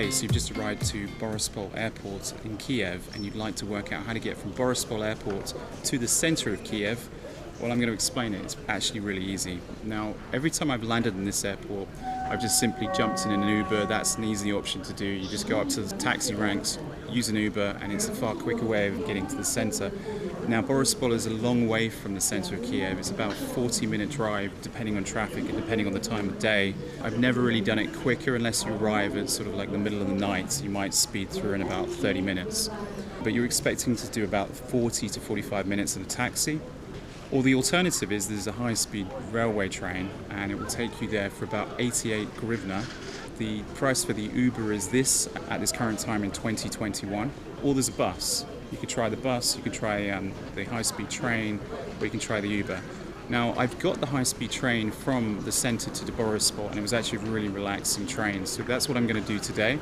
case you've just arrived to Boryspil Airport in Kiev and you'd like to work out how to get from Boryspil Airport to the center of Kiev, well, I'm going to explain it. It's actually really easy. Now, every time I've landed in this airport, I've just simply jumped in an Uber. That's an easy option to do. You just go up to the taxi ranks, use an Uber, and it's a far quicker way of getting to the center. Now, Boryspil is a long way from the center of Kiev. It's about a 40-minute drive, depending on traffic and depending on the time of day. I've never really done it quicker unless you arrive at sort of like the middle of the night. You might speed through in about 30 minutes. But you're expecting to do about 40 to 45 minutes of a taxi. Or the alternative is there's a high-speed railway train and it will take you there for about 88 hryvnia. The price for the Uber is this at this current time in 2021. Or there's a bus. You could try the bus, you could try the high-speed train, or you can try the Uber. Now, I've got the high-speed train from the center to Boryspil, and it was actually a really relaxing train. So that's what I'm going to do today,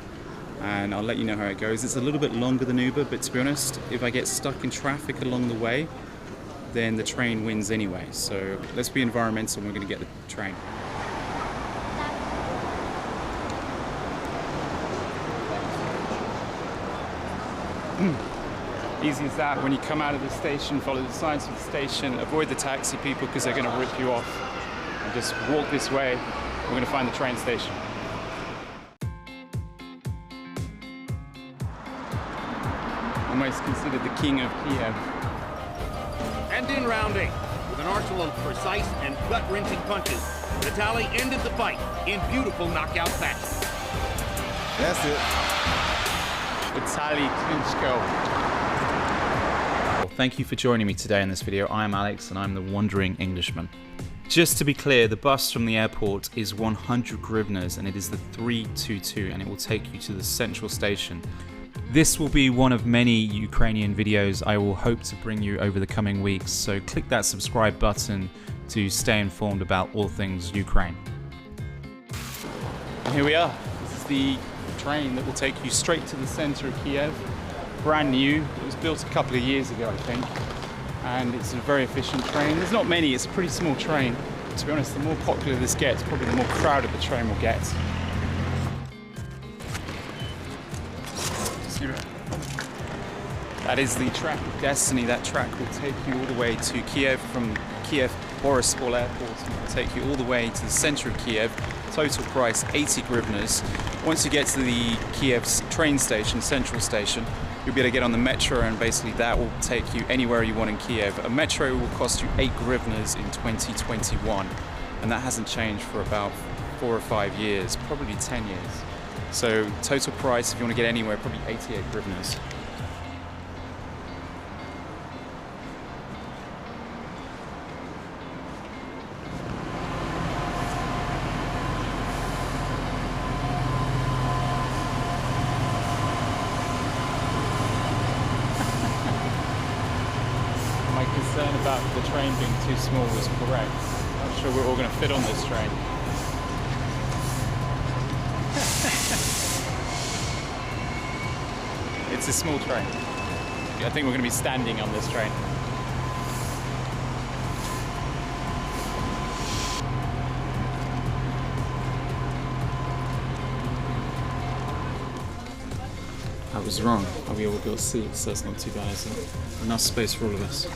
and I'll let you know how it goes. It's a little bit longer than Uber, but to be honest, if I get stuck in traffic along the way, then the train wins anyway. So let's be environmental and we're going to get the train. Easy as that. When you come out of the station, follow the signs of the station, avoid the taxi people because they're going to rip you off. And just walk this way. We're going to find the train station. Almost considered the king of Kiev. And in round 8, with an arsenal of precise and gut-wrenching punches, Vitaly ended the fight in beautiful knockout fashion. That's it. Vitaly Klitschko. Thank you for joining me today in this video. I am Alex and I'm the Wandering Englishman. Just to be clear, the bus from the airport is 100 hryvnias and it is the 322 and it will take you to the central station. This will be one of many Ukrainian videos I will hope to bring you over the coming weeks, so click that subscribe button to stay informed about all things Ukraine. And here we are. This is the train that will take you straight to the center of Kiev. Brand new. It was built a couple of years ago, I think. And it's a very efficient train. There's not many, it's a pretty small train. To be honest, the more popular this gets, probably the more crowded the train will get. That is the track of destiny. That track will take you all the way to Kiev from Kyiv Boryspil Airport, and it will take you all the way to the center of Kiev. Total price 80 hryvnias. Once you get to the Kiev's train station, central station, you'll be able to get on the metro, and basically that will take you anywhere you want in Kiev. A metro will cost you 8 hryvnias in 2021, and that hasn't changed for about 4 or 5 years, probably 10 years. So total price, if you want to get anywhere, probably 88 hryvnias. My concern about the train being too small was correct. I'm not sure we're all going to fit on this train. It's a small train. I think we're going to be standing on this train. I was wrong. We all got seats, so that's not too bad, is it? Enough space for all of us.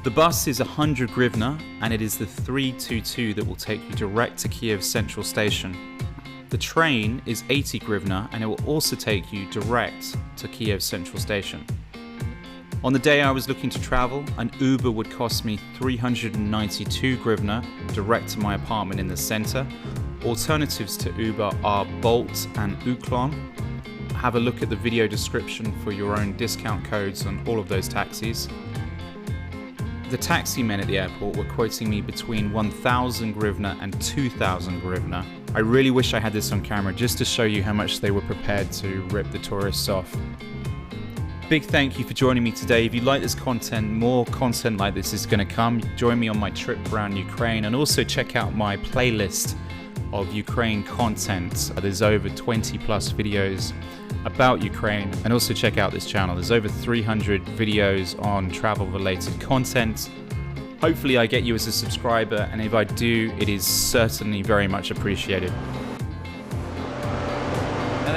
The bus is 100 hryvnia and it is the 322 that will take you direct to Kiev Central Station. The train is 80 hryvnia and it will also take you direct to Kiev Central Station. On the day I was looking to travel, an Uber would cost me 392 hryvnia direct to my apartment in the center. Alternatives to Uber are Bolt and Uklon. Have a look at the video description for your own discount codes on all of those taxis. The taxi men at the airport were quoting me between 1,000 hryvnia and 2,000 hryvnia. I really wish I had this on camera just to show you how much they were prepared to rip the tourists off. Big thank you for joining me today. If you like this content, more content like this is going to come. Join me on my trip around Ukraine and also check out my playlist of Ukraine content. There's over 20 plus videos about Ukraine, and also check out this channel. There's over 300 videos on travel related content. Hopefully I get you as a subscriber, and if I do, it is certainly very much appreciated.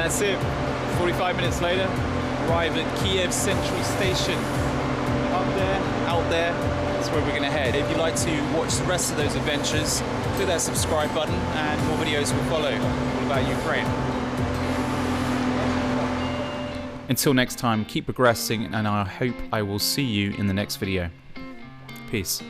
that's it. 45 minutes later, arrive at Kiev Central Station. Up there, out there, that's where we're going to head. If you'd like to watch the rest of those adventures, click that subscribe button and more videos will follow all about Ukraine. Until next time, keep progressing, and I hope I will see you in the next video. Peace.